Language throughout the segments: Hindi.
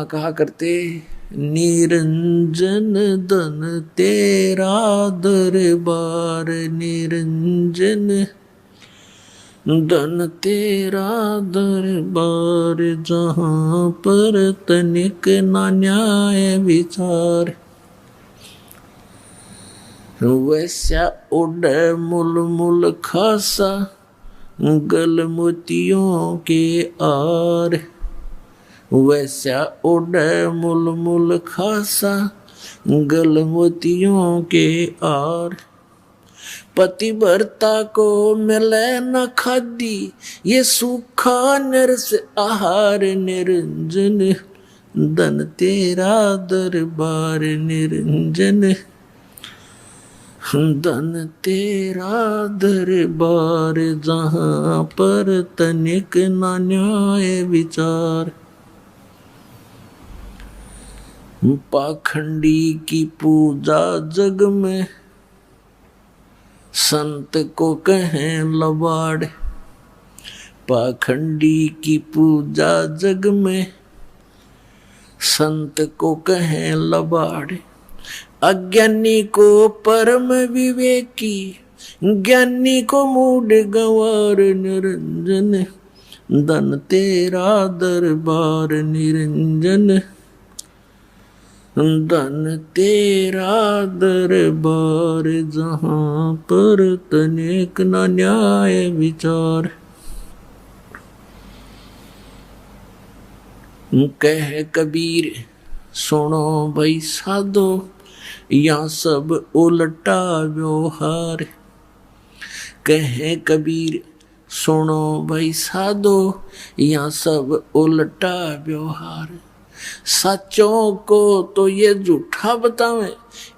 परमात्मा कहा करते, निरंजन धन तेरा दरबार, निरंजन धन तेरा दरबार, जहाँ पर तनिक ना न्याय विचार। वैसा उड़ मुल मुल खासा, गल मोतियों के आर। वैसा उड़ मुल मुल खासा, गल मोतियों के आर। पतिव्रता को मिले न खादी, ये सूखा नरस आहार। निरंजन धन तेरा दरबार, निरंजन धन तेरा दरबार, जहाँ पर तनिक ना न्याय विचार। पाखंडी की पूजा जग में, संत को कहें लबाड़। पाखंडी की पूजा जग में, संत को कहें लबाड़। अज्ञानी को परम विवेकी, ज्ञानी को मूढ़ गंवार। निरंजन धन तेरा दरबार, निरंजन धन तेरा दरबार, जहाँ पर तनिक न न्याय विचार। कह कबीर सुनो भाई साधो, यहाँ सब उल्टा व्यवहार। कहे कबीर सुनो भाई साधो, यहाँ सब उल्टा व्यवहार। सच्चों को तो ये झूठा बतावे,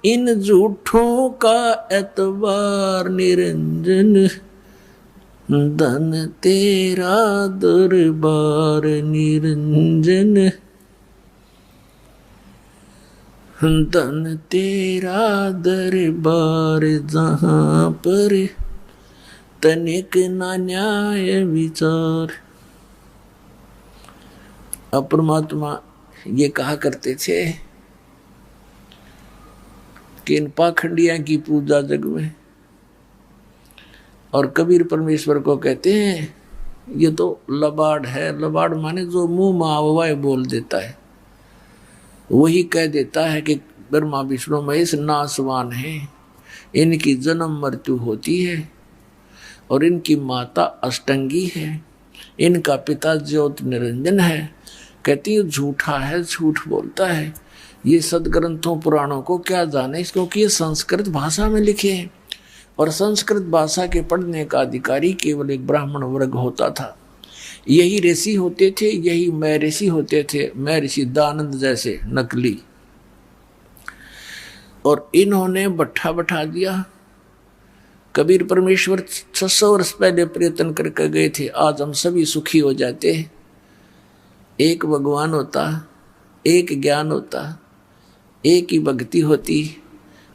इन झूठों का एतबार। निरंजन धन तेरा दरबार, निरंजन धन तेरा दरबार, जहाँ पर तनिक ना न्याय विचार। अब परमात्मा ये कहा करते थे कि इन पाखंडिया की पूजा जग में, और कबीर परमेश्वर को कहते हैं ये तो लबाड़ है। लबाड़ माने जो मुंह माववाए बोल देता है, वही कह देता है कि ब्रह्मा विष्णु महेश नासवान है, इनकी जन्म मृत्यु होती है और इनकी माता अष्टंगी है, इनका पिता ज्योत निरंजन है। कहती है झूठा है, झूठ बोलता है, ये सदग्रंथों पुराणों को क्या जाने, क्योंकि ये संस्कृत भाषा में लिखे हैं और संस्कृत भाषा के पढ़ने का अधिकारी केवल एक ब्राह्मण वर्ग होता था। यही ऋषि होते थे, यही मैं ऋषि होते थे, मैं ऋषि दानंद जैसे नकली। और इन्होंने बट्ठा बैठा दिया। कबीर परमेश्वर 600 वर्ष पहले प्रयत्न करके गए थे, आज हम सभी सुखी हो जाते हैं। एक भगवान होता, एक ज्ञान होता, एक ही भक्ति होती,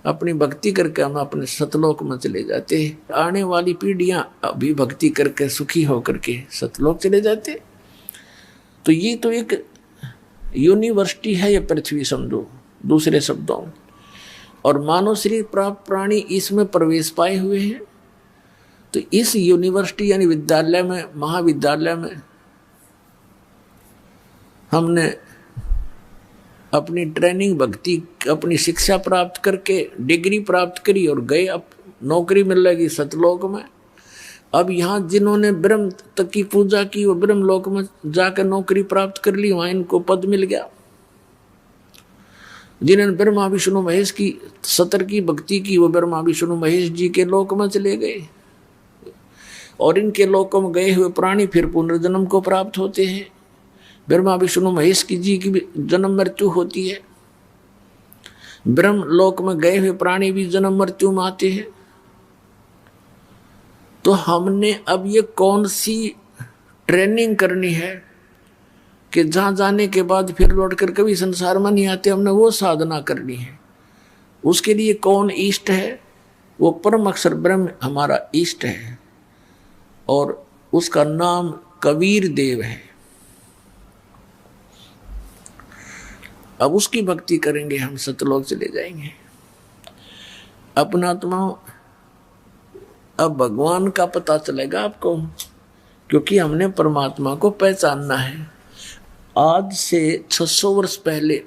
अपनी भक्ति करके हम अपने सतलोक में चले जाते। आने वाली पीढ़ियां अभी भक्ति करके सुखी होकर के सतलोक चले जाते। तो ये तो एक यूनिवर्सिटी है ये पृथ्वी समझो दूसरे शब्दों। और मानव शरीर प्राप्त प्राणी इसमें प्रवेश पाए हुए हैं। तो इस यूनिवर्सिटी यानी विद्यालय में, महाविद्यालय में हमने अपनी ट्रेनिंग भक्ति, अपनी शिक्षा प्राप्त करके डिग्री प्राप्त करी और गए, अब नौकरी मिल लगी सतलोक में। अब यहाँ जिन्होंने ब्रह्म तक की पूजा की वो ब्रह्म लोक में जाकर नौकरी प्राप्त कर ली, वहां इनको पद मिल गया। जिन्होंने ब्रह्मा विष्णु महेश की सतर की भक्ति की वो ब्रह्मा विष्णु महेश जी के लोक में चले गए। और इनके लोकों में गए हुए प्राणी फिर पुनर्जन्म को प्राप्त होते हैं। ब्रह्मा विष्णु महेश की जी की भी जन्म मृत्यु होती है। ब्रह्म लोक में गए हुए प्राणी भी जन्म मृत्यु में आते हैं। तो हमने अब ये कौन सी ट्रेनिंग करनी है कि जहां जाने के बाद फिर लौटकर कभी संसार में नहीं आते, हमने वो साधना करनी है। उसके लिए कौन इष्ट है? वो परम अक्षर ब्रह्म हमारा इष्ट है और उसका नाम कबीर देव है। अब उसकी भक्ति करेंगे, हम सतलोक चले जाएंगे। अपना आत्मा अब भगवान का पता चलेगा आपको, क्योंकि हमने परमात्मा को पहचानना है। आज से 600 वर्ष पहले,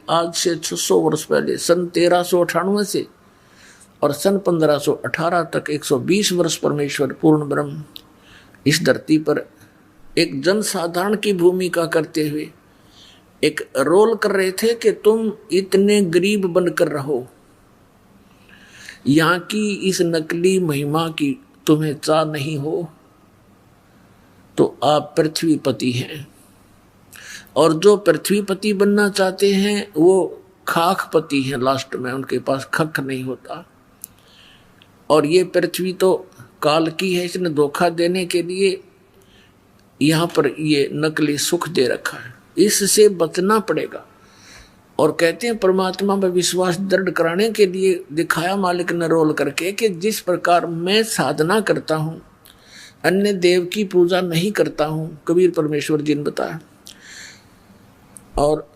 सन 1398 से और सन 1518 तक 120 वर्ष परमेश्वर पूर्ण ब्रह्म इस धरती पर एक जनसाधारण की भूमिका करते हुए एक रोल कर रहे थे कि तुम इतने गरीब बनकर रहो, यहाँ की इस नकली महिमा की तुम्हें चाह नहीं हो तो आप पृथ्वीपति हैं, और जो पृथ्वीपति बनना चाहते हैं वो खाकपति हैं, लास्ट में उनके पास खक नहीं होता। और ये पृथ्वी तो काल की है, इसने धोखा देने के लिए यहाँ पर ये नकली सुख दे रखा है, इससे बचना पड़ेगा। और कहते हैं परमात्मा में विश्वास दृढ़ कराने के लिए दिखाया मालिक ने रोल करके कि जिस प्रकार मैं साधना करता हूँ, अन्य देव की पूजा नहीं करता हूँ, कबीर परमेश्वर जी ने बताया। और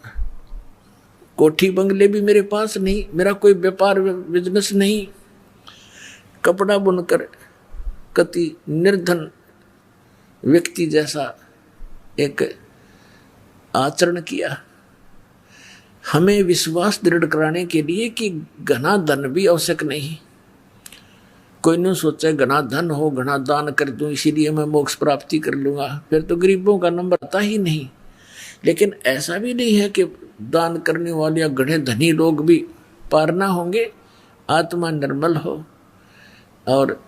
कोठी बंगले भी मेरे पास नहीं, मेरा कोई व्यापार बिजनेस नहीं, कपड़ा बुनकर कति निर्धन व्यक्ति जैसा एक आचरण किया। हमें विश्वास दृढ़ कराने के लिए कि घना धन भी आवश्यक नहीं। कोई नहीं सोचे घना धन हो, घना दान कर दूं, इसीलिए मैं मोक्ष प्राप्ति कर लूंगा, फिर तो गरीबों का नंबर आता ही नहीं। लेकिन ऐसा भी नहीं है कि दान करने वाले या घने धनी लोग भी पार ना होंगे। आत्मा निर्मल हो और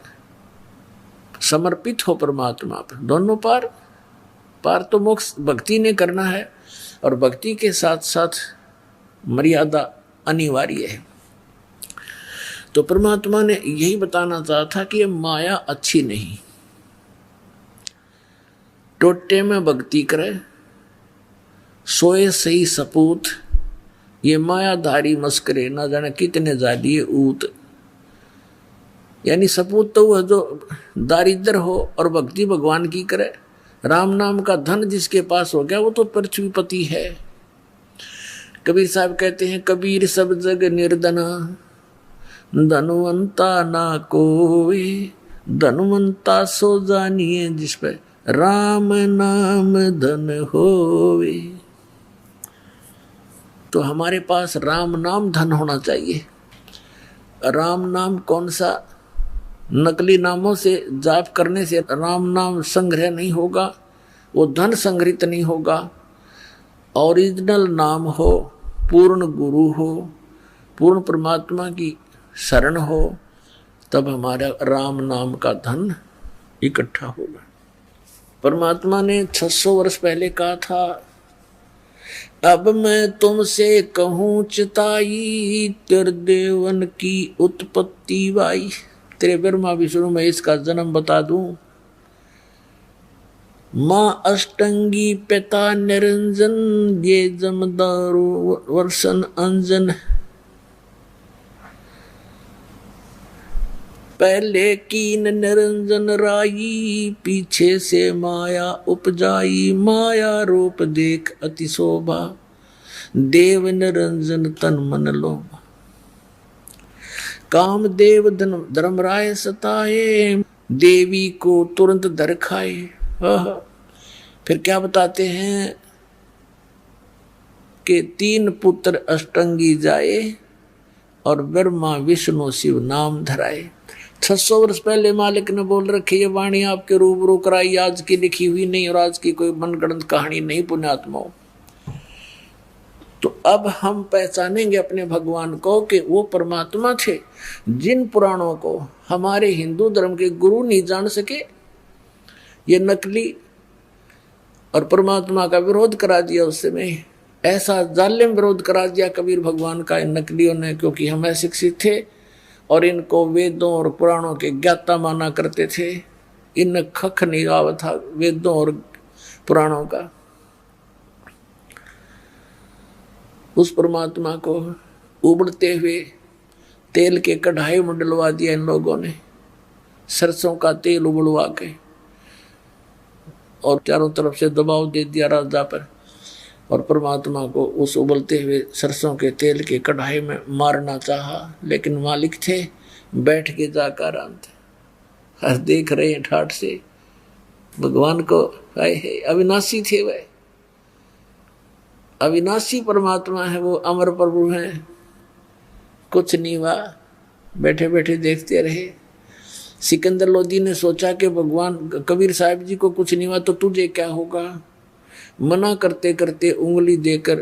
समर्पित हो परमात्मा पर, दोनों पार। पार तो मोक्ष भक्ति ने करना है, और भक्ति के साथ साथ मर्यादा अनिवार्य है। तो परमात्मा ने यही बताना चाहा था कि ये माया अच्छी नहीं। टोटे में भक्ति करे, सोए सही सपूत, ये मायाधारी मस्करे ना जाने कितने जालिए ऊत। यानी सपूत तो वह जो दारिद्र हो और भक्ति भगवान की करे। राम नाम का धन जिसके पास हो गया वो तो पृथ्वीपति है। कबीर साहब कहते हैं, कबीर सब जग निर्धना, धनवंता ना कोई, धनवंता सो जानिए जिस पे राम नाम धन होवे। तो हमारे पास राम नाम धन होना चाहिए। राम नाम कौन सा? नकली नामों से जाप करने से राम नाम संग्रह नहीं होगा, वो धन संग्रहित नहीं होगा। ओरिजिनल नाम हो, पूर्ण गुरु हो, पूर्ण परमात्मा की शरण हो, तब हमारा राम नाम का धन इकट्ठा होगा। परमात्मा ने 600 वर्ष पहले कहा था, अब मैं तुमसे कहूँ चिताई, तेरे देवन की उत्पत्ति वाई। तेरे ब्रह्मा विष्णु महेश का जन्म बता दूं। माँ अष्टंगी पिता निरंजन, ये जमदारो वर्षन अंजन। पहले कीन निरंजन राई, पीछे से माया उपजाई। माया रूप देख अति शोभा, देव निरंजन तन मन लोभा। काम देव धर्मराय सताए, देवी को तुरंत धर खाए। फिर क्या बताते हैं कि 3 पुत्र अष्टंगी जाए और ब्रह्मा विष्णु शिव नाम धराए। 600 वर्ष पहले मालिक ने बोल रखी ये वाणी आपके रूबरू कराई, आज की लिखी हुई नहीं और आज की कोई मनगढ़ंत कहानी नहीं पुण्यात्माओं। तो अब हम पहचानेंगे अपने भगवान को कि वो परमात्मा थे जिन पुराणों को हमारे हिंदू धर्म के गुरु नहीं जान सके। ये नकली और परमात्मा का विरोध करा दिया उस समय, ऐसा जालिम विरोध करा दिया कबीर भगवान का इन नकलियों ने, क्योंकि हम अशिक्षित थे और इनको वेदों और पुराणों के ज्ञाता माना करते थे। इन खख नहीं आवा था वेदों और पुराणों का। उस परमात्मा को उबड़ते हुए तेल के कढ़ाई में डलवा दिया इन लोगों ने, सरसों का तेल उबलवा के, और चारों तरफ से दबाव दे दिया राजा पर और परमात्मा को उस उबलते हुए सरसों के तेल के कढ़ाई में मारना चाहा, लेकिन मालिक थे, बैठ के जाकर आते हर देख रहे हैं ठाठ से भगवान को। अविनाशी थे वह, अविनाशी परमात्मा है वो, अमर प्रभु हैं। कुछ नहीं हुआ, बैठे बैठे देखते रहे। सिकंदर लोधी ने सोचा कि भगवान कबीर साहब जी को कुछ नहीं हुआ तो तुझे क्या होगा। मना करते करते उंगली देकर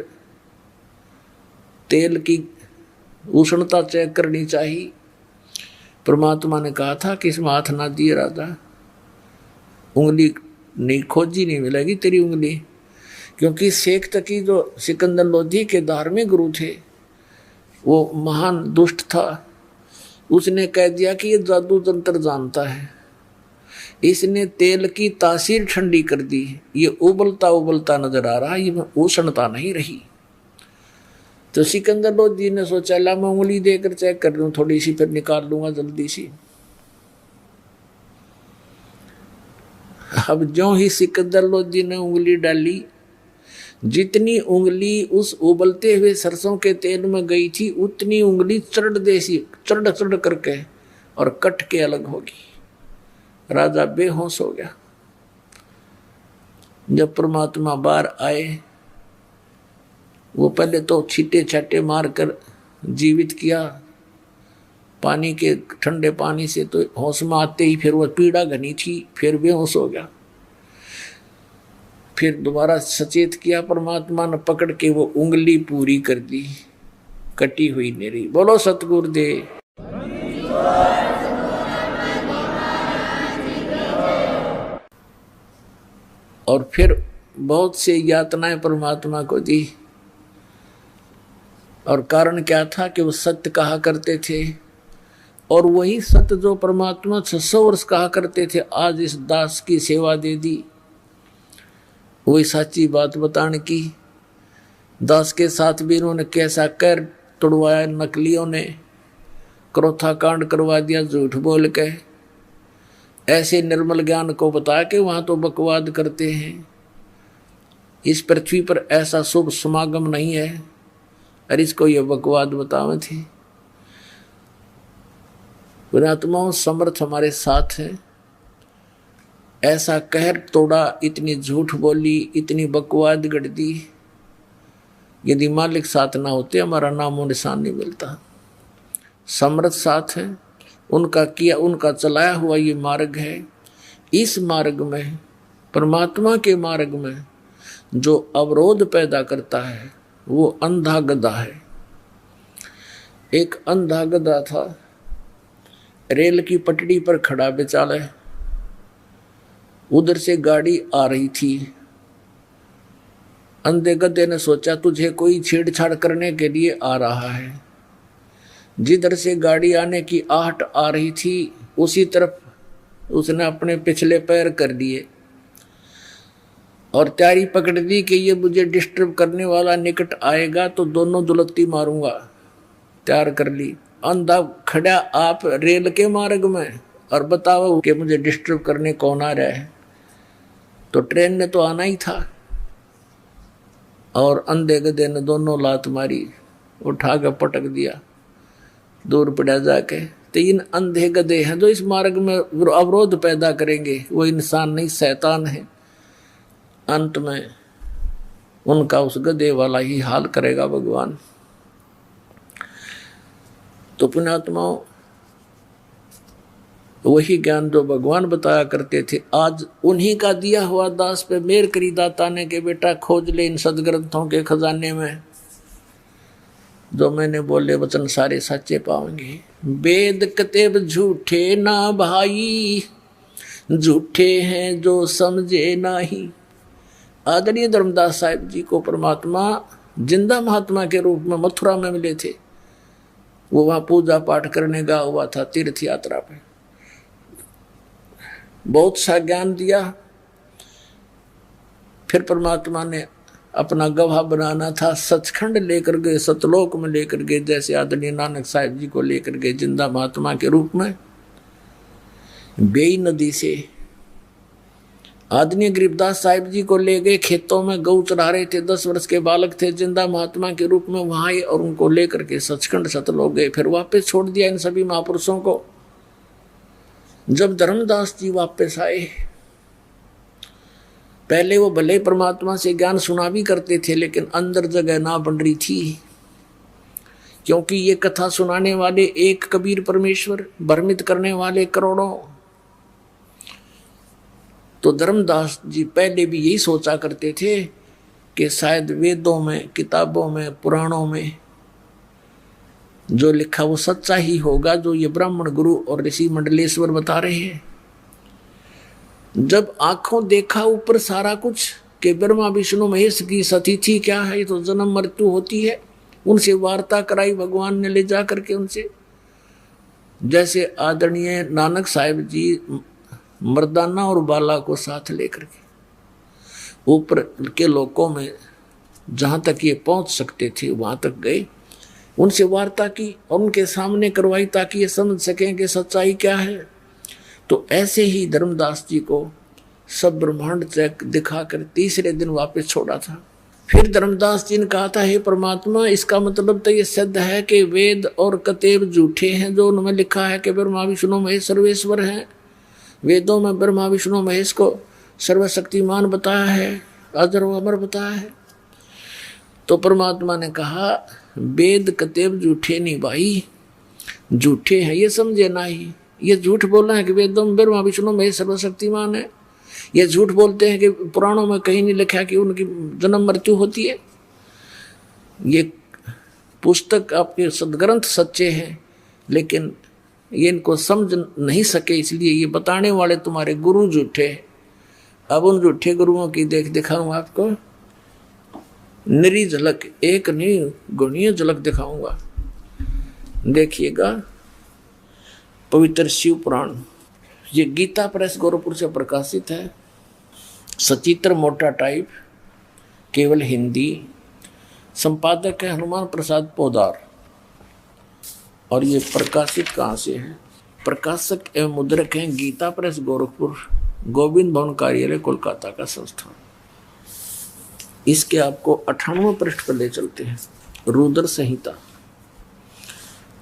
तेल की उष्णता चेक करनी चाहिए। परमात्मा ने कहा था कि इसमें हाथ ना दिए राजा, उंगली नहीं खोजी नहीं मिलेगी तेरी उंगली। क्योंकि शेख तकी जो सिकंदर लोधी के धार्मिक गुरु थे वो महान दुष्ट था। उसने कह दिया कि ये जादू तंत्र जानता है, इसने तेल की तासीर ठंडी कर दी, ये उबलता उबलता नजर आ रहा, ये उष्णता नहीं रही। तो सिकंदर लोधी ने सोचा ला मैं उंगली देकर चेक कर लूं थोड़ी सी, फिर निकाल लूंगा जल्दी सी। अब ज्यों ही सिकंदर लोधी ने उंगली डाली, जितनी उंगली उस उबलते हुए सरसों के तेल में गई थी उतनी उंगली चढ़ करके और कट के अलग होगी। राजा बेहोश हो गया। जब परमात्मा बाहर आए, वो पहले तो छींटे छाटे मार कर जीवित किया पानी के ठंडे पानी से, तो होश में आते ही फिर वो पीड़ा घनी थी, फिर बेहोश हो गया। फिर दोबारा सचेत किया, परमात्मा ने पकड़ के वो उंगली पूरी कर दी, कटी हुई नहीं रही। बोलो सतगुरुदेव। और फिर बहुत से यातनाएं परमात्मा को दी, और कारण क्या था कि वो सत्य कहा करते थे, और वही सत्य जो परमात्मा 600 वर्ष कहा करते थे आज इस दास की सेवा दे दी। वही सच्ची बात बताने की। दास के साथ भी इन्होंने कैसा कर तोड़वाया, नकलियों ने क्रोथा कांड करवा दिया झूठ बोल के। ऐसे निर्मल ज्ञान को बता के वहां तो बकवाद करते हैं। इस पृथ्वी पर ऐसा शुभ समागम नहीं है, और इसको ये बकवाद बतावे थे। पुणात्माओं समर्थ हमारे साथ है। ऐसा कहर तोड़ा, इतनी झूठ बोली, इतनी बकवाद गढ़ दी। यदि मालिक साथ ना होते हमारा नामो निशान नहीं मिलता। समर्थ साथ है, उनका किया उनका चलाया हुआ ये मार्ग है। इस मार्ग में, परमात्मा के मार्ग में जो अवरोध पैदा करता है वो अंधा गधा है। एक अंधा गधा था, रेल की पटड़ी पर खड़ा बेचारा, उधर से गाड़ी आ रही थी। अंधे गधे ने सोचा तुझे कोई छेड़छाड़ करने के लिए आ रहा है। जिधर से गाड़ी आने की आहट आ रही थी उसी तरफ उसने अपने पिछले पैर कर दिए और तैयारी पकड़ दी कि ये मुझे डिस्टर्ब करने वाला निकट आएगा तो दोनों दुलत्ती मारूंगा। तैयार कर ली। अंधा खड़ा आप रेल के मार्ग में और बताओ कि मुझे डिस्टर्ब करने कौन आ रहा है। तो ट्रेन ने तो आना ही था। और अंधे गधे ने दोनों लात मारी, उठा कर पटक दिया, दूर पड़ा जाके। तो इन अंधे गधे हैं जो इस मार्ग में अवरोध पैदा करेंगे, वो इंसान नहीं शैतान है। अंत में उनका उस गधे वाला ही हाल करेगा भगवान। तो पुण्यात्माओं, वही ज्ञान जो भगवान बताया करते थे आज उन्हीं का दिया हुआ दास पे मेर करी दाता ने के बेटा खोज ले इन सदग्रंथों के खजाने में। जो मैंने बोले वचन सारे सच्चे पाओगे। वेद कतेब झूठे ना भाई, झूठे हैं जो समझे नाही। आदरणीय धर्मदास साहिब जी को परमात्मा जिंदा महात्मा के रूप में मथुरा में मिले थे। वो वहां पूजा पाठ करने गया हुआ था तीर्थ यात्रा पे। बहुत सा ज्ञान दिया। फिर परमात्मा ने अपना गवाह बनाना था, सचखंड लेकर गए, सतलोक में लेकर गए, जैसे आदरणीय नानक साहिब जी को लेकर गए जिंदा महात्मा के रूप में। बेई नदी से आदरणीय गरीबदास साहिब जी को ले गए, खेतों में गऊ चरा रहे थे, 10 वर्ष के बालक थे, जिंदा महात्मा के रूप में वहां आए और उनको लेकर के सचखंड सतलोक गए। फिर वापस छोड़ दिया इन सभी महापुरुषों को। जब धर्मदास जी वापस आए, पहले वो भले परमात्मा से ज्ञान सुना भी करते थे, लेकिन अंदर जगह ना बन रही थी, क्योंकि ये कथा सुनाने वाले एक कबीर परमेश्वर, भ्रमित करने वाले करोड़ों। तो धर्मदास जी पहले भी यही सोचा करते थे कि शायद वेदों में, किताबों में, पुराणों में जो लिखा वो सच्चा ही होगा, जो ये ब्राह्मण गुरु और ऋषि मंडलेश्वर बता रहे हैं। जब आंखों देखा ऊपर सारा कुछ कि ब्रह्मा विष्णु महेश की सतिथि क्या है, ये तो जन्म मृत्यु होती है, उनसे वार्ता कराई भगवान ने ले जा करके उनसे। जैसे आदरणीय नानक साहिब जी मर्दाना और बाला को साथ लेकर के ऊपर के लोकों में जहाँ तक ये पहुँच सकते थे वहाँ तक गए, उनसे वार्ता की और उनके सामने करवाई ताकि ये समझ सकें कि सच्चाई क्या है। तो ऐसे ही धर्मदास जी को सब ब्रह्मांड चेक दिखाकर तीसरे दिन वापस छोड़ा था। फिर धर्मदास जी ने कहा था, हे परमात्मा, इसका मतलब तो ये सिद्ध है कि वेद और कतेब झूठे हैं, जो उनमें लिखा है कि ब्रह्मा विष्णु महेश सर्वेश्वर हैं। वेदों में ब्रह्मा विष्णु महेश को सर्वशक्तिमान बताया है, अजर व अमर बताया है। तो परमात्मा ने कहा, वेद कतेब झूठे नहीं भाई, झूठे हैं ये समझे ना ही। ये झूठ बोलना है कि वेदों में ब्रह्मा विष्णु महेश सर्वशक्तिमान है। ये झूठ बोलते हैं कि पुराणों में कहीं नहीं लिखा कि उनकी जन्म मृत्यु होती है। ये पुस्तक आपके सदग्रंथ सच्चे हैं, लेकिन ये इनको समझ नहीं सके, इसलिए ये बताने वाले तुम्हारे गुरु झूठे। अब उन झूठे गुरुओं की दिखाऊंगा आपको निरी झलक, एक नहीं गुणीय झलक दिखाऊंगा। देखिएगा पवित्र शिव पुराण, ये गीता प्रेस गोरखपुर से प्रकाशित है, सचित्र मोटा टाइप, केवल हिंदी। संपादक है हनुमान प्रसाद पोदार। और ये प्रकाशित कहाँ से है? प्रकाशक एवं मुद्रक हैं गीता प्रेस गोरखपुर, गोविंद भवन कार्यालय कोलकाता का संस्थान। इसके आपको 98वें पृष्ठ पर ले चलते हैं। रुद्र संहिता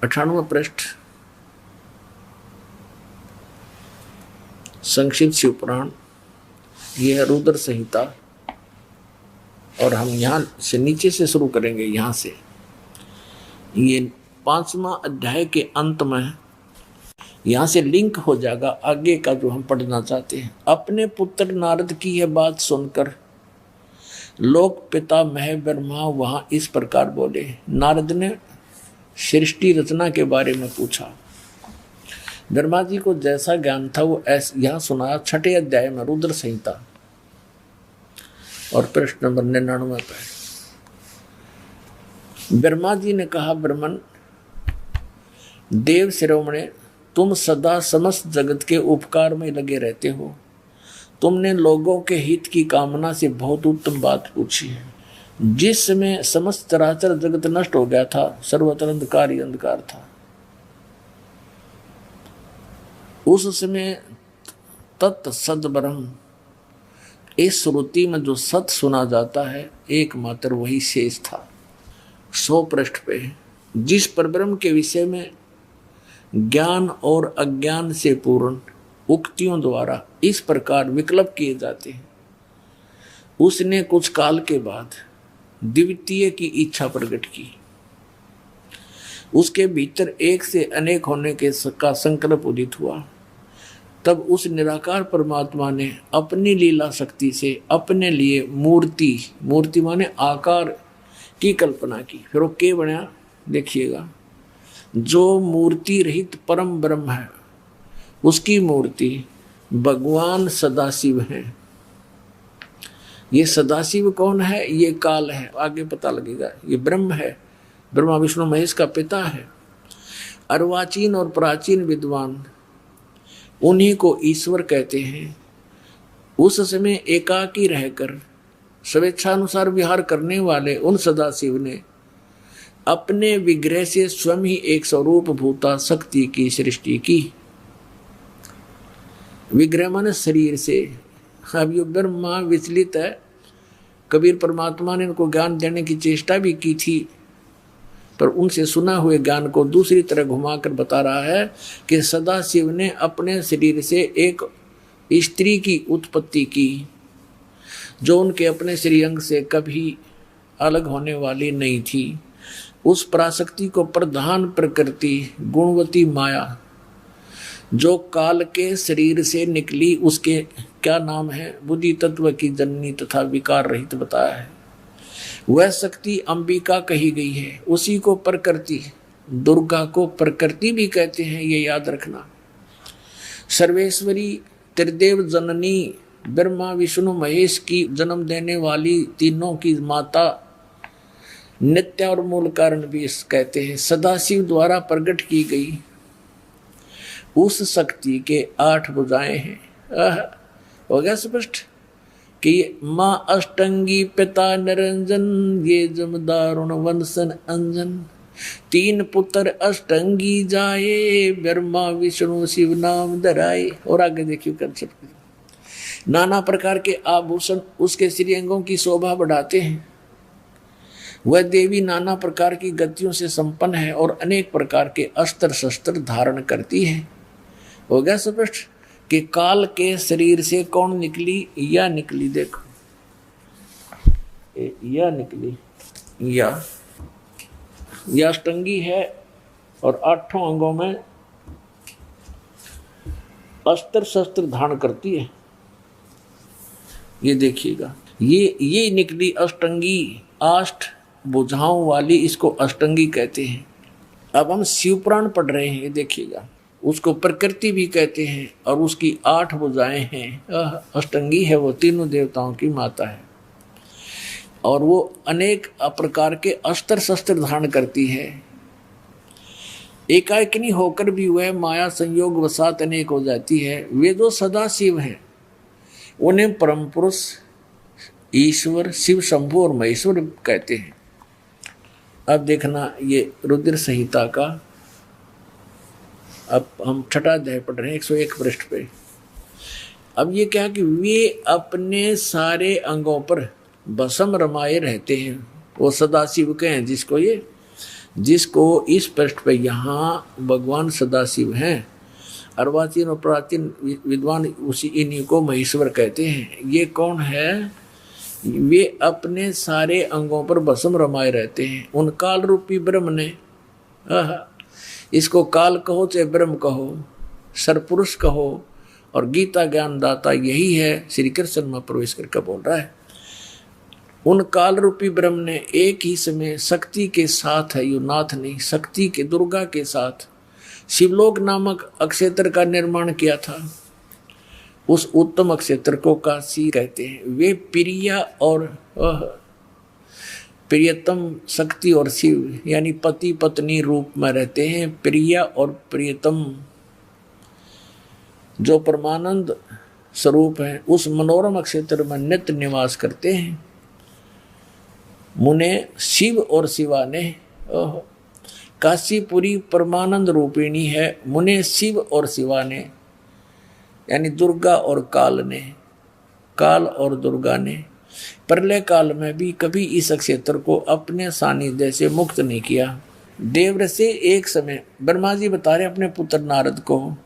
98वां पृष्ठ, संक्षिप्त शिव पुराण, यह है रुद्र संहिता। और हम यहाँ से नीचे से शुरू करेंगे, यहाँ से। ये 5वां अध्याय के अंत में यहाँ से लिंक हो जाएगा आगे का जो हम पढ़ना चाहते हैं। अपने पुत्र नारद की यह बात सुनकर लोक पिता मह ब्रह्मा वहाँ इस प्रकार बोले। नारद ने सृष्टि रचना के बारे में पूछा। ब्रह्मा जी को जैसा ज्ञान था वो यहाँ सुनाया 6ठे अध्याय में रुद्र संहिता और पृष्ठ नंबर 99 पर। ब्रह्मा जी ने कहा, ब्रह्मन देव शिरोमणे, तुम सदा समस्त जगत के उपकार में लगे रहते हो। तुमने लोगों के हित की कामना से बहुत उत्तम बात पूछी है। जिस समय समस्त चराचर जगत नष्ट हो गया था, सर्वत्र अंधकार ही अंधकार था, उस समय तत् सद ब्रह्म, इस श्रुति में जो सत सुना जाता है एकमात्र वही शेष था। 100 पृष्ठ पे जिस परब्रह्म के विषय में ज्ञान और अज्ञान से पूर्ण उक्तियों द्वारा इस प्रकार विकल्प किए जाते हैं, उसने कुछ काल के बाद द्वितीय की इच्छा प्रकट की। उसके भीतर एक से अनेक होने के का संकल्प उदित हुआ। तब उस निराकार परमात्मा ने अपनी लीला शक्ति से अपने लिए मूर्ति माने आकार की कल्पना की। फिर वो क्या बना देखिएगा, जो मूर्ति रहित परम ब्रह्म है उसकी मूर्ति भगवान सदाशिव है। ये सदाशिव कौन है? ये काल है, आगे पता लगेगा। ये ब्रह्म है, ब्रह्मा विष्णु महेश का पिता है। अर्वाचीन और प्राचीन विद्वान उन्हीं को ईश्वर कहते हैं। उस समय एकाकी रहकर स्वेच्छानुसार विहार करने वाले उन सदाशिव ने अपने विग्रह से स्वयं ही एक स्वरूप भूता शक्ति की सृष्टि की। विग्रह माने शरीर से, अब ये ब्रह्मा विचलित है। कबीर परमात्मा ने उनको ज्ञान देने की चेष्टा भी की थी, पर उनसे सुना हुए ज्ञान को दूसरी तरह घुमाकर बता रहा है कि सदाशिव ने अपने शरीर से एक स्त्री की उत्पत्ति की, जो उनके अपने श्रीअंग से कभी अलग होने वाली नहीं थी। उस पराशक्ति को प्रधान प्रकृति गुणवती माया जो काल के शरीर से निकली, उसके क्या नाम है, बुद्धि तत्व की जननी तथा विकार रहित बताया है। वह शक्ति अंबिका कही गई है। उसी को प्रकृति, दुर्गा को प्रकृति भी कहते हैं, ये याद रखना। सर्वेश्वरी त्रिदेव जननी ब्रह्मा विष्णु महेश की जन्म देने वाली तीनों की माता, नित्य और मूल कारण भी कहते हैं। सदाशिव द्वारा प्रकट की गई उस शक्ति के 8 भुजाएं हैं। हो गया स्पष्ट कि माँ अष्टंगी पिता निरंजन, ये जमदारुण वंशन अंजन। 3 पुत्र अष्टंगी जाए, ब्रह्मा विष्णु शिव नाम धराए। और आगे देखिए कंसेप्ट, नाना प्रकार के आभूषण उसके श्रीअंगों की शोभा बढ़ाते हैं। वह देवी नाना प्रकार की गतियों से संपन्न है और अनेक प्रकार के अस्त्र शस्त्र धारण करती है। हो गया स्पष्ट कि काल के शरीर से कौन निकली, या निकली, देखो या निकली, या अष्टंगी है और 8 अंगों में अस्त्र शस्त्र धारण करती है। ये देखिएगा, ये निकली अष्टंगी, 8 भुजाओं वाली, इसको अष्टंगी कहते हैं। अब हम शिवपुराण पढ़ रहे हैं, ये देखिएगा, उसको प्रकृति भी कहते हैं और उसकी 8 भुजाएं हैं। अष्टंगी है, वो तीनों देवताओं की माता है और वो अनेक प्रकार के अस्त्र शस्त्र धारण करती है। एकाएकनी होकर भी वह माया संयोग वसात अनेक हो जाती है। वे जो सदा शिव हैं उन्हें परम पुरुष ईश्वर शिव शंभु और महेश्वर कहते हैं। अब देखना, ये रुद्र संहिता का अब हम 6वां अध्याय पढ़ रहे हैं, 101 पृष्ठ पे। अब ये क्या कि वे अपने सारे अंगों पर भस्म रमाए रहते हैं। वो सदाशिव के हैं, जिसको इस पृष्ठ पे यहाँ भगवान सदाशिव हैं। अर्वाचीन और प्राचीन विद्वान उसी इन्हीं को महेश्वर कहते हैं। ये कौन है? वे अपने सारे अंगों पर भस्म रमाए रहते हैं। उन काल रूपी ब्रह्म ने, इसको काल कहो चाहे ब्रह्म कहो, सरपुरुष कहो, और गीता ज्ञान दाता यही है, श्री कृष्ण में प्रवेश करके बोल रहा है। उन काल रूपी ब्रह्म ने एक ही समय शक्ति के साथ है, यो नाथ नहीं, शक्ति के दुर्गा के साथ शिवलोक नामक अक्षेत्र का निर्माण किया था। उस उत्तम अक्षेत्र को काशी कहते हैं। वे प्रिया और प्रियतम शक्ति और शिव यानी पति पत्नी रूप में रहते हैं। प्रिया और प्रियतम जो परमानंद स्वरूप है उस मनोरम क्षेत्र में नित्य निवास करते हैं। मुने शिव और शिवा ने, काशीपुरी परमानंद रूपिणी है। मुने शिव और शिवा ने यानी दुर्गा और काल ने, काल और दुर्गा ने प्रलय काल में भी कभी इस क्षेत्र को अपने सानिध्य से मुक्त नहीं किया। देवर से एक समय ब्रह्मा जी बता रहे अपने पुत्र नारद को,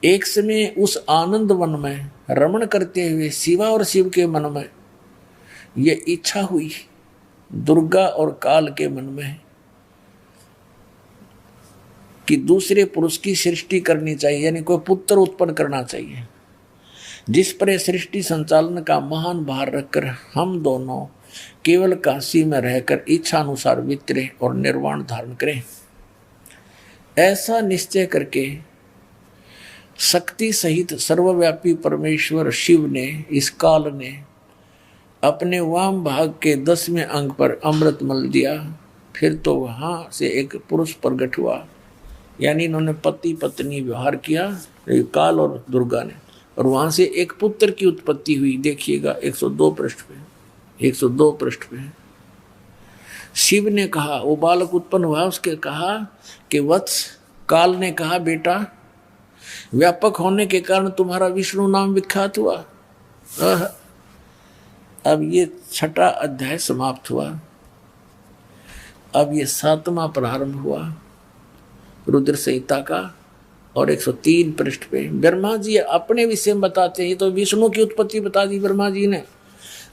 एक समय उस आनंद वन में रमण करते हुए शिवा और शिव के मन में ये इच्छा हुई, दुर्गा और काल के मन में, कि दूसरे पुरुष की सृष्टि करनी चाहिए, यानी कोई पुत्र उत्पन्न करना चाहिए, जिस पर सृष्टि संचालन का महान भार रखकर हम दोनों केवल काशी में रहकर इच्छा अनुसार विचरे और निर्वाण धारण करें। ऐसा निश्चय करके शक्ति सहित सर्वव्यापी परमेश्वर शिव ने, इस काल ने अपने वाम भाग के 10वें अंग पर अमृत मल दिया। फिर तो वहां से एक पुरुष प्रकट हुआ, यानी इन्होंने पति पत्नी व्यवहार किया, काल और दुर्गा ने, और वहां से एक पुत्र की उत्पत्ति हुई। देखिएगा 102 पृष्ठ पे, 102 पृष्ठ पे शिव ने कहा, वो बालक उत्पन्न हुआ, उसके कहा कि वत्स, काल ने कहा बेटा व्यापक होने के कारण तुम्हारा विष्णु नाम विख्यात हुआ, अब ये 6ठा अध्याय समाप्त हुआ। अब ये 7वां प्रारंभ हुआ रुद्र संहिता का, और 103 पृष्ठ पे ब्रह्मा जी अपने विषय में बताते हैं। तो विष्णु की उत्पत्ति बता दी ब्रह्मा जी ने,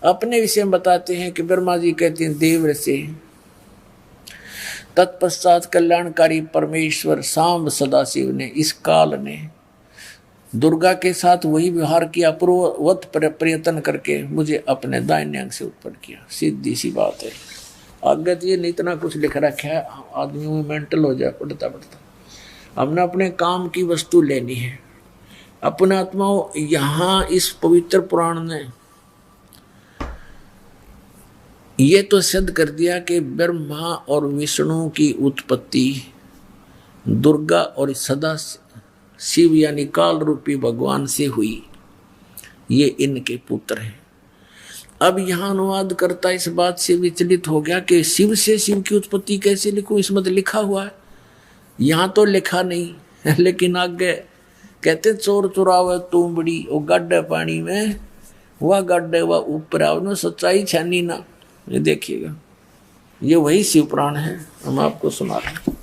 अपने विषय में बताते हैं कि ब्रह्मा जी कहते हैं देव से तत्पश्चात कल्याणकारी परमेश्वर सांब सदाशिव ने, इस काल ने दुर्गा के साथ वही व्यवहार किया, पूर्ववत प्रयत्न करके मुझे अपने दाहिने अंग से उत्पन्न किया। सीधी सी बात है। आगे तो ये नहीं इतना कुछ लिख रखा है, आदमी में मेंटल हो जाए पढ़ता पढ़ता। हमने अपने काम की वस्तु लेनी है। अपने आत्मा यहाँ इस पवित्र पुराण ने ये तो सिद्ध कर दिया कि ब्रह्मा और विष्णु की उत्पत्ति दुर्गा और सदा शिव यानी काल रूपी भगवान से हुई। ये इनके पुत्र हैं। अब यहाँ अनुवाद करता इस बात से विचलित हो गया कि शिव से शिव की उत्पत्ति कैसे लिखूं, इसमें तो लिखा हुआ है, यहाँ तो लिखा नहीं। लेकिन आगे कहते चोर चुरावे तुमबड़ी वो गड्ढे पानी में, वह गड्ढे वह ऊपर आवनो सच्चाई छानी ना। ये देखिएगा, ये वही शिव पुराण है, हम आपको सुना रहे हैं।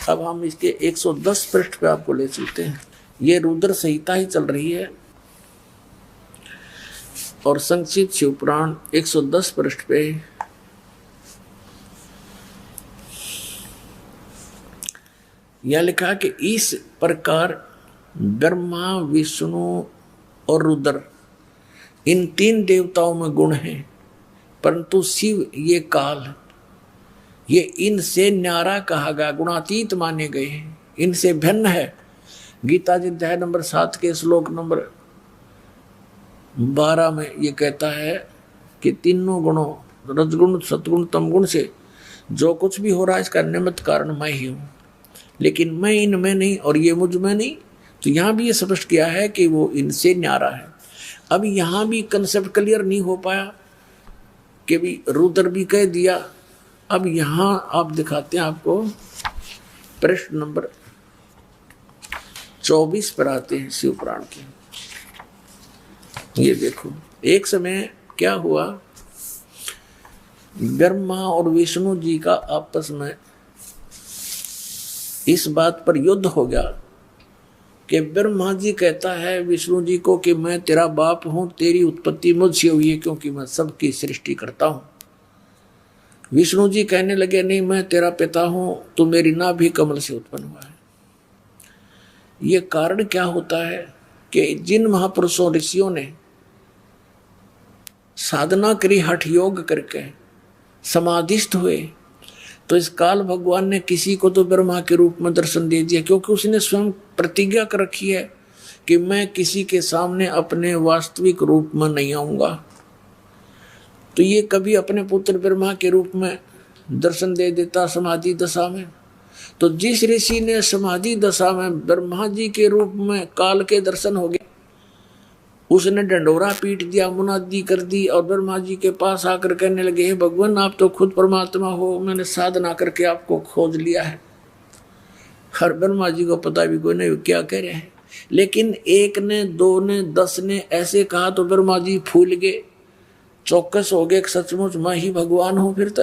अब हम इसके 110 पृष्ठ पे आपको ले चलते हैं। ये रुद्र संहिता ही चल रही है और संक्षिप्त शिव पुराण 110 पृष्ठ पे यह लिखा कि इस प्रकार ब्रह्मा विष्णु और रुद्र इन 3 देवताओं में गुण हैं, परंतु शिव ये काल ये इनसे न्यारा कहा गया, गुणातीत माने गए हैं, इनसे भिन्न है। गीता जी अध्याय नंबर 7 के श्लोक नंबर 12 में ये कहता है कि तीनों गुणों रजगुण सतगुण तमगुण से जो कुछ भी हो रहा है इसका निमित्त कारण मैं ही हूँ, लेकिन मैं इनमें नहीं और ये मुझ में नहीं। तो यहाँ भी ये स्पष्ट किया है कि वो इनसे न्यारा है। अब यहाँ भी कंसेप्ट क्लियर नहीं हो पाया कि भी रुद्र भी कह दिया। अब यहाँ आप दिखाते हैं आपको पृष्ठ नंबर 24 पर आते हैं शिव पुराण के। ये देखो, एक समय क्या हुआ, ब्रह्मा और विष्णु जी का आपस में इस बात पर युद्ध हो गया कि ब्रह्मा जी कहता है विष्णु जी को कि मैं तेरा बाप हूं, तेरी उत्पत्ति मुझसे हुई है क्योंकि मैं सबकी सृष्टि करता हूं। विष्णु जी कहने लगे नहीं, मैं तेरा पिता हूं, तू मेरी नाभि कमल से उत्पन्न हुआ है। ये कारण क्या होता है कि जिन महापुरुषों ऋषियों ने साधना करी, हठ योग करके समाधिस्थ हुए, तो इस काल भगवान ने किसी को तो ब्रह्मा के रूप में दर्शन दे दिया, क्योंकि उसने स्वयं प्रतिज्ञा कर रखी है कि मैं किसी के सामने अपने वास्तविक रूप में नहीं आऊंगा। तो ये कभी अपने पुत्र ब्रह्मा के रूप में दर्शन दे देता समाधि दशा में। तो जिस ऋषि ने समाधि दशा में ब्रह्मा जी के रूप में काल के दर्शन हो गए, उसने डंडोरा पीट दिया, मुनादी कर दी और ब्रह्मा जी के पास आकर कहने लगे, हे भगवान आप तो खुद परमात्मा हो, मैंने साधना करके आपको खोज लिया है। हर ब्रह्मा जी को पता भी कोई नहीं क्या कह रहे हैं, लेकिन एक ने, 2 ने, 10 ने ऐसे कहा तो ब्रह्मा जी फूल गए, चौकस हो गए, सचमुच मैं ही भगवान हूं। फिर तो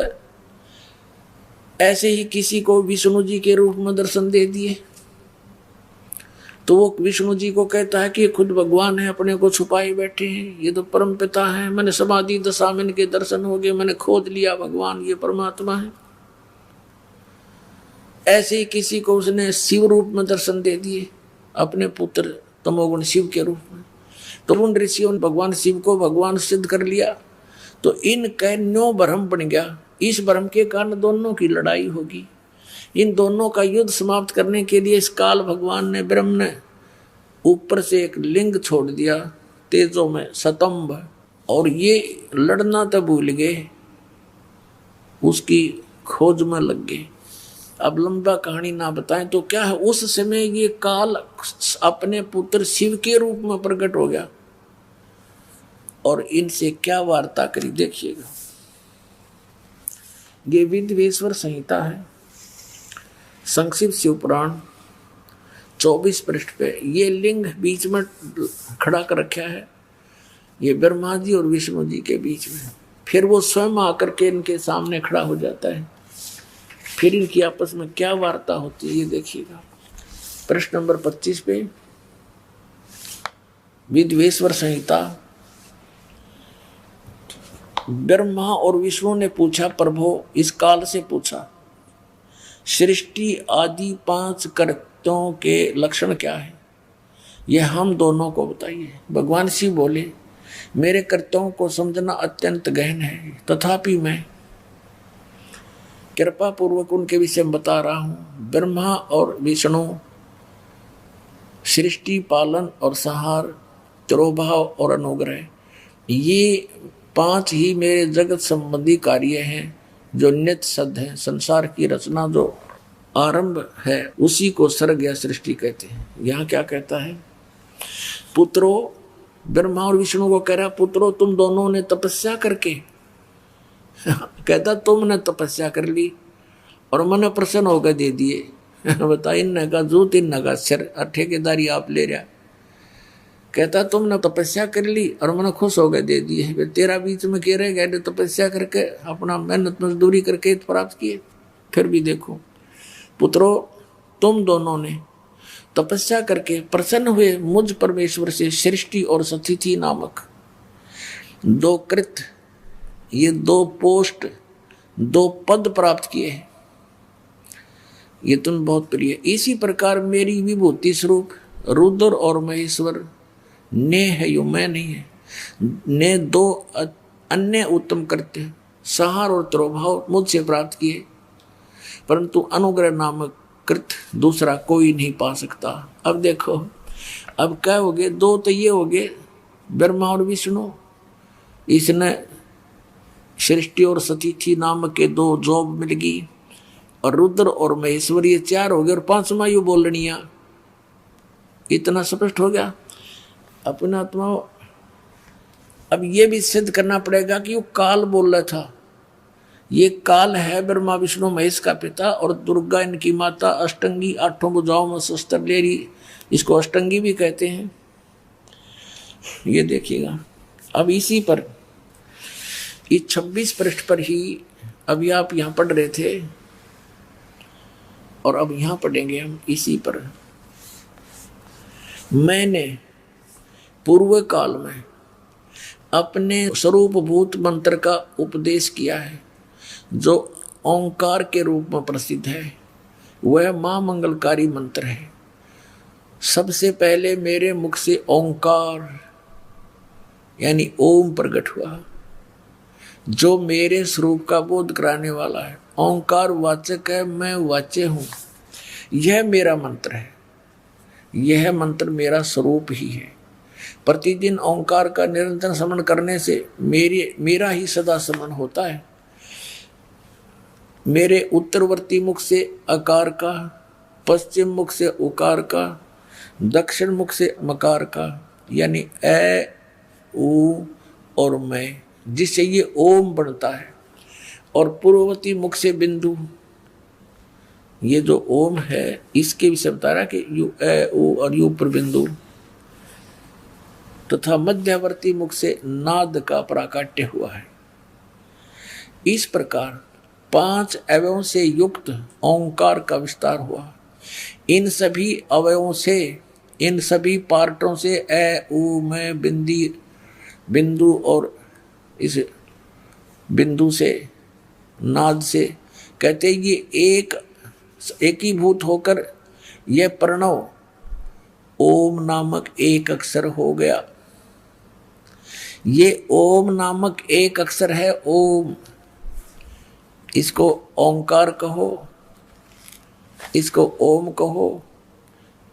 ऐसे ही किसी को विष्णु जी के रूप में दर्शन दे दिए, तो वो विष्णु जी को कहता है कि खुद भगवान है, अपने को छुपाए बैठे हैं, ये तो परम पिता है, मैंने समाधि दशा में इनके दर्शन हो गए, मैंने खोज लिया भगवान ये परमात्मा है। ऐसे ही किसी को उसने शिव रूप में दर्शन दे दिए, अपने पुत्र तमोगुण शिव के रूप में। तो उन ऋषियों ने भगवान शिव को भगवान सिद्ध कर लिया। तो इनका न्यो भ्रम बन गया। इस भ्रम के कारण दोनों की लड़ाई होगी। इन दोनों का युद्ध समाप्त करने के लिए इस काल भगवान ने, ब्रह्म ने ऊपर से एक लिंग छोड़ दिया तेजों में, सतंभ, और ये लड़ना तो भूल गए, उसकी खोज में लग गए। अब लंबा कहानी ना बताएं तो क्या है, उस समय ये काल अपने पुत्र शिव के रूप में प्रकट हो गया और इनसे क्या वार्ता करी देखिएगा। ये विद्वेश्वर संहिता है, संक्षिप्त शिव पुराण 24 पृष्ठ पे ये लिंग बीच में खड़ा कर रखा है ये ब्रह्मा जी और विष्णु जी के बीच में। फिर वो स्वयं आकर के इनके सामने खड़ा हो जाता है। फिर इनकी आपस में क्या वार्ता होती है ये देखिएगा। प्रश्न नंबर 25 पे विद्वेश्वर संहिता। ब्रह्मा और विष्णु ने पूछा, प्रभो इस काल से पूछा, सृष्टि आदि 5 कर्तों के लक्षण क्या है, यह हम दोनों को बताइए। भगवान शिव बोले, मेरे कर्तव्यों को समझना अत्यंत गहन है, तथापि मैं कृपा पूर्वक उनके विषय में बता रहा हूं। ब्रह्मा और विष्णु सृष्टि, पालन और संहार, तिरोभाव और अनुग्रह, ये 5 ही मेरे जगत संबंधी कार्य हैं जो नित्य सद है। संसार की रचना जो आरंभ है उसी को सर्ग या सृष्टि कहते हैं। यहाँ क्या कहता है, पुत्रो, ब्रह्मा और विष्णु को कह रहा, पुत्रो तुम दोनों ने तपस्या करके कहता तुमने तपस्या कर ली और मन प्रसन्न होकर दे दिए। बता, इनने का जूत इनने का सिर, ठेकेदारी आप ले रहा। कहता तुमने तपस्या कर ली और मन खुश होकर दे दिए। तेरा बीच में कह रहे गए तपस्या करके अपना मेहनत मजदूरी करके प्राप्त किए। फिर भी देखो पुत्रो, तुम दोनों ने तपस्या करके प्रसन्न हुए मुझ परमेश्वर से सृष्टि और सतिथि नामक 2 कृत, ये 2 पोस्ट, 2 पद प्राप्त किए हैं। ये तुम बहुत प्रिय। इसी प्रकार मेरी विभूति स्वरूप रुद्र और महेश्वर ने है, यो मैं नहीं है, ने 2 अन्य उत्तम कृत्य संहार और तिरोभाव मुझसे प्राप्त किए, परंतु अनुग्रह नामक कृत दूसरा कोई नहीं पा सकता। अब देखो, अब क्या हो गए, 2 तो ये हो गए ब्रह्मा और विष्णु, इसने सृष्टि और सतिथि नामक के 2 जॉब मिल गई, और रुद्र और महेश्वर ये 4 हो गए, और 5वां यू बोलनिया। इतना स्पष्ट हो गया अपना आत्मा। अब ये भी सिद्ध करना पड़ेगा कि वो काल बोल रहा था। ये काल है ब्रह्मा विष्णु महेश का पिता, और दुर्गा इनकी माता, अष्टंगी, 8 भुजाओं में शस्त्र ले रही, इसको अष्टंगी भी कहते हैं। ये देखिएगा। अब इसी पर इस 26 पृष्ठ पर ही अभी आप यहाँ पढ़ रहे थे, और अब यहाँ पढ़ेंगे हम इसी पर। मैंने पूर्व काल में अपने स्वरूपभूत मंत्र का उपदेश किया है, जो ओंकार के रूप में प्रसिद्ध है। वह महामंगलकारी मंत्र है। सबसे पहले मेरे मुख से ओंकार यानी ओम प्रकट हुआ, जो मेरे स्वरूप का बोध कराने वाला है। ओंकार वाचक है, मैं वाच्य हूँ। यह मेरा मंत्र है, यह मंत्र मेरा स्वरूप ही है। प्रतिदिन ओंकार का निरंतर स्मरण करने से मेरा ही सदा स्मरण होता है। मेरे उत्तरवर्ती मुख से अकार का, पश्चिम मुख से उकार का, दक्षिण मुख से मकार का, यानी ए, ऊ और मैं, जिससे ये ओम बनता है, और पूर्ववर्ती मुख से बिंदु, ये जो ओम है इसके विषय बता रहा कि यू ए, ऊ और यू पर बिंदु, तथा मध्यवर्ती मुख से नाद का प्राकाट्य हुआ है। इस प्रकार 5 अवयवों से युक्त ओंकार का विस्तार हुआ। इन सभी अवयवों से, इन सभी पार्टों से ए, ऊ, मैं, बिंदु और इस बिंदु से, नाद से, कहते ये एकीभूत होकर यह प्रणव ओम नामक एक अक्षर हो गया। ये ओम नामक एक अक्षर है, ओम। इसको ओंकार कहो, इसको ओम कहो,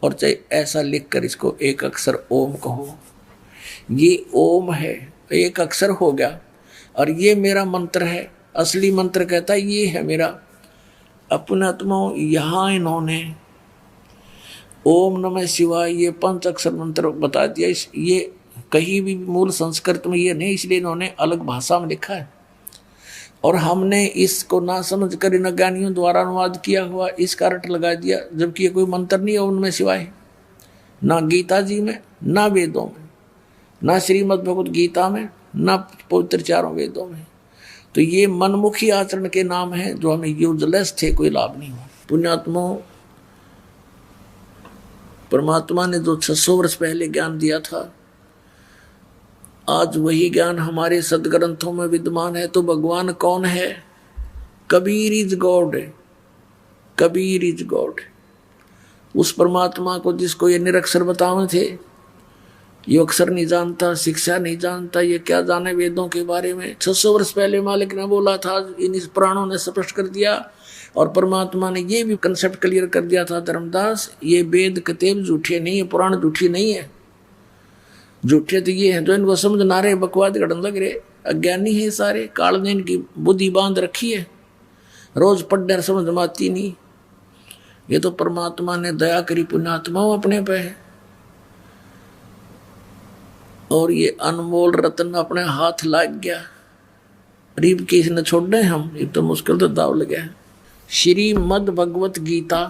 और चाहे ऐसा लिखकर इसको एक अक्षर ओम कहो। ये ओम है, एक अक्षर हो गया, और ये मेरा मंत्र है। असली मंत्र कहता है ये है मेरा। अपने आत्माओं, यहाँ इन्होंने ओम नमः शिवाय ये 5 अक्षर मंत्र बता दिया। ये कहीं भी मूल संस्कृत में ये नहीं, इसलिए इन्होंने अलग भाषा में लिखा है, और हमने इसको ना समझ कर इन ज्ञानियों द्वारा अनुवाद किया हुआ इसका रट लगा दिया, जबकि ये कोई मंत्र नहीं है उनमें सिवाय, ना गीता जी में ना वेदों में। ना श्रीमद् भगवत गीता में, ना पवित्र चारों वेदों में। तो ये मनमुखी आचरण के नाम है जो हमें यूजलेस थे, कोई लाभ नहीं हुआ। पुण्यात्मा, परमात्मा ने जो 600 वर्ष पहले ज्ञान दिया था, आज वही ज्ञान हमारे सदग्रंथों में विद्यमान है। तो भगवान कौन है? Kabir is God, Kabir is God. उस परमात्मा को जिसको ये निरक्षर बतावे थे, ये अक्षर नहीं जानता, शिक्षा नहीं जानता, ये क्या जाने वेदों के बारे में। 600 वर्ष पहले मालिक ने बोला था, इन पुराणों ने स्पष्ट कर दिया, और परमात्मा ने ये भी कंसेप्ट क्लियर कर दिया था, धर्मदास ये वेद कतेब झूठे नहीं है, पुराण झूठी नहीं है। झूठे तो ये हैं जो इनको समझ ना रहे, बकवाद गढ़न लग रहे, अज्ञानी है सारे, काल ने इनकी बुद्धि बांध रखी है, रोज पढ़ने समझ में आती नहीं। ये तो परमात्मा ने दया करी पुण्यात्माओं अपने पे है, और ये अनमोल रत्न अपने हाथ लाग गया। गरीब की इसने छोड़ने हम, ये तो मुश्किल तो दाव लगे। श्रीमद् भगवत गीता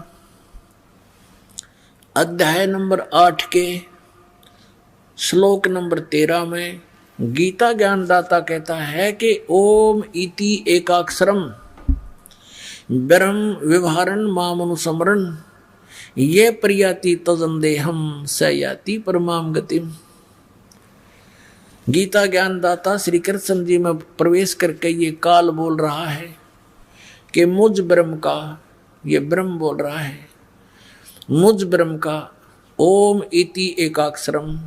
अध्याय नंबर 8 के श्लोक नंबर 13 में गीता ज्ञानदाता कहता है कि ओम इति एकाक्षरम ब्रह्म व्यवहारन मामनुसमरण ये प्रयाति तजंदेहम स याति परमाम गतिम। गीता ज्ञानदाता श्री कृष्ण जी में प्रवेश करके ये काल बोल रहा है कि मुझ ब्रह्म का, ये ब्रह्म बोल रहा है, मुझ ब्रह्म का ओम इति एकाक्षरम,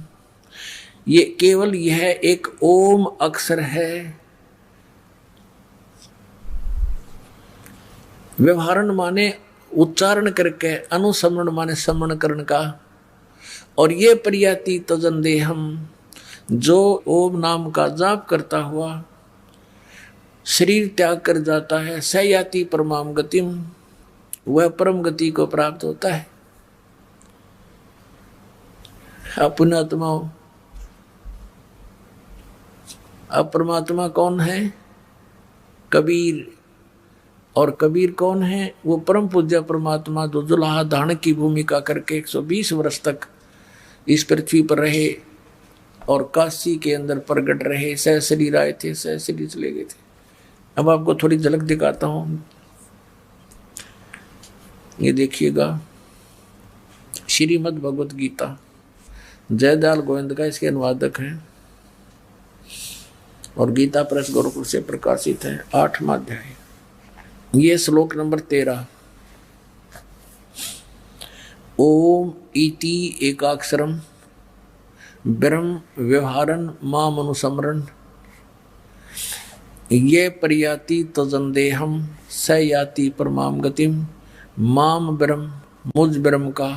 ये केवल यह एक ओम अक्षर है। व्यवहारण माने उच्चारण करके, अनुसमरण माने समरण करने का, और ये प्रयाति तजंदेहम, जो ओम नाम का जाप करता हुआ शरीर त्याग कर जाता है, स याति परमाम गतिम, वह परम गति को प्राप्त होता है। पुण्यात्माओं, अब परमात्मा कौन है? कबीर। और कबीर कौन है? वो परम पूज्य परमात्मा जो जुलाहा धारण की भूमिका करके 120 वर्ष तक इस पृथ्वी पर रहे और काशी के अंदर प्रगट रहे, सह शरीर आए थे, सह शरीर चले गए थे। अब आपको थोड़ी झलक दिखाता हूं, ये देखिएगा। श्रीमद् भगवत गीता जयदयाल गोविंद का इसके अनुवादक हैं और गीता प्रेस गोरखपुर से प्रकाशित है। 8वां अध्याय, ये श्लोक नंबर 13। ओम इति एकाक्षरम ब्रह्म व्यवहारन माम अनुसमरण ये प्रयाति तजंदेहम स याति परमाम गतिम। माम ब्रह्म, मुझ ब्रह्म का,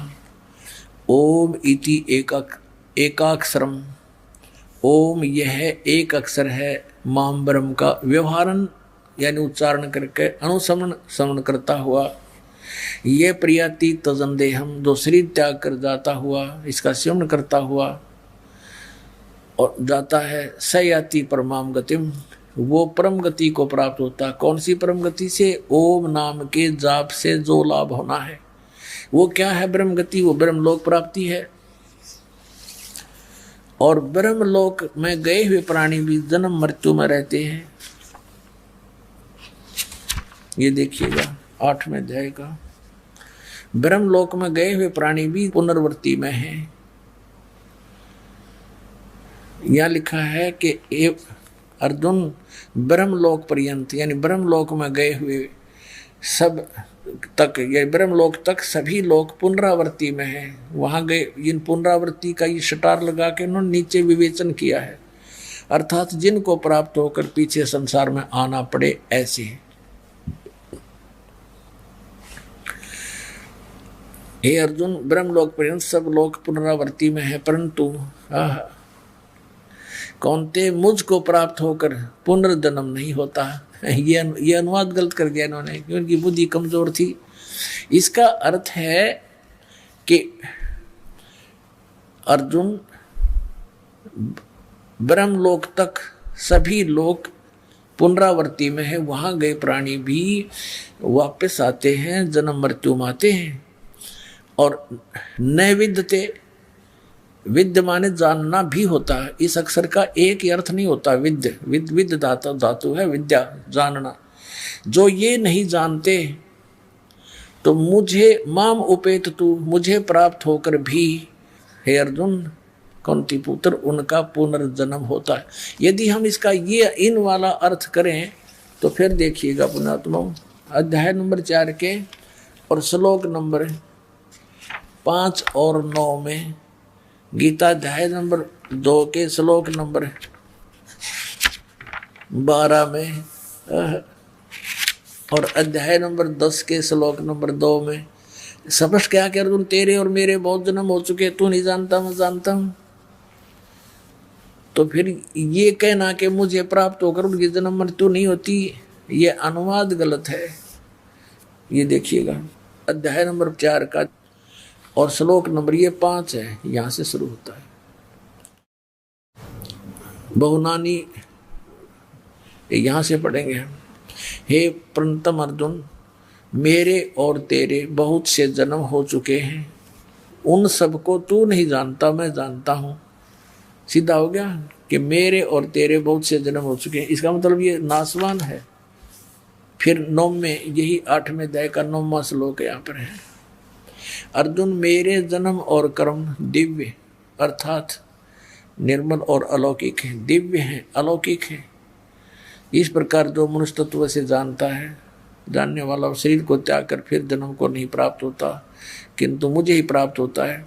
ओम इति एकाक्षरम, ओम यह एक अक्षर है, माम ब्रह्म का, व्यवहारन यानी उच्चारण करके, अनुसमन समन करता हुआ, ये प्रयाति तजंदेहम, जो शरीर त्याग कर जाता हुआ, इसका सेवन करता हुआ और जाता है, स याति परमाम गतिम, वो परम गति को प्राप्त होता। कौन सी परम गति से? ओम नाम के जाप से जो लाभ होना है वो क्या है? ब्रह्म गति, वो ब्रह्मलोक प्राप्ति है। और ब्रह्मलोक में गए हुए प्राणी भी जन्म मृत्यु में रहते हैं। ये देखिएगा 8वें अध्याय का, ब्रह्मलोक में गए हुए प्राणी भी पुनर्वृत्ति में हैं। यह लिखा है कि अर्जुन ब्रह्मलोक पर्यंत, यानी ब्रह्मलोक में गए हुए सब तक, ये ब्रह्मलोक तक सभी लोग पुनरावृत्ति में हैं। वहां गए, इन पुनरावृत्ति का ये शटार लगा के उन्होंने नीचे विवेचन किया है, अर्थात जिनको प्राप्त होकर पीछे संसार में आना पड़े ऐसे। हे अर्जुन, ब्रह्मलोक पर्यंत सब लोग पुनरावृत्ति में है, परंतु कौनते मुझको प्राप्त होकर पुनर्जन्म नहीं होता। ये अनुवाद गलत कर दिया इन्होंने, क्योंकि बुद्धि कमजोर थी। इसका अर्थ है कि अर्जुन, ब्रह्मलोक तक सभी लोग पुनरावृत्ति में है, वहां गए प्राणी भी वापस आते हैं, जन्म मृत्यु में आते हैं। और न विद्यते, विद्य माने जानना भी होता है। इस अक्षर का एक ही अर्थ नहीं होता। विद्य विद्य धातु है, विद्या जानना। जो ये नहीं जानते तो मुझे माम उपेत तू, मुझे प्राप्त होकर भी हे अर्जुन कुंती पुत्र उनका पुनर्जन्म होता है। यदि हम इसका ये इन वाला अर्थ करें तो फिर देखिएगा पुण्यात्मा, अध्याय नंबर 4 के और श्लोक नंबर 5 और 9 में, गीता अध्याय नंबर 2 के श्लोक नंबर 12 में और अध्याय नंबर 10 के श्लोक नंबर 2 में स्पष्ट क्या कर दूं, तेरे और मेरे बहुत जन्म हो चुके, तू नहीं जानता मैं जानता हूं। तो फिर ये कहना कि मुझे प्राप्त होकर उनकी जन्म मृत्यु नहीं होती, ये अनुवाद गलत है। ये देखिएगा अध्याय नंबर 4 का और श्लोक नंबर ये 5 है, यहां से शुरू होता है। बहुनानी यहां से पढ़ेंगे हम। हे प्रणतम अर्जुन, मेरे और तेरे बहुत से जन्म हो चुके हैं, उन सबको तू नहीं जानता मैं जानता हूं। सीधा हो गया कि मेरे और तेरे बहुत से जन्म हो चुके हैं, इसका मतलब ये नासवान है। फिर 9 में यही 8वें अध्याय का 9वां श्लोक यहाँ पर है। अर्जुन मेरे जन्म और कर्म दिव्य अर्थात निर्मल और अलौकिक है, दिव्य है अलौकिक है। इस प्रकार जो मनुष्य तत्व से जानता है, जानने वाला शरीर को त्याग कर फिर जन्म को नहीं प्राप्त होता, किंतु मुझे ही प्राप्त होता है।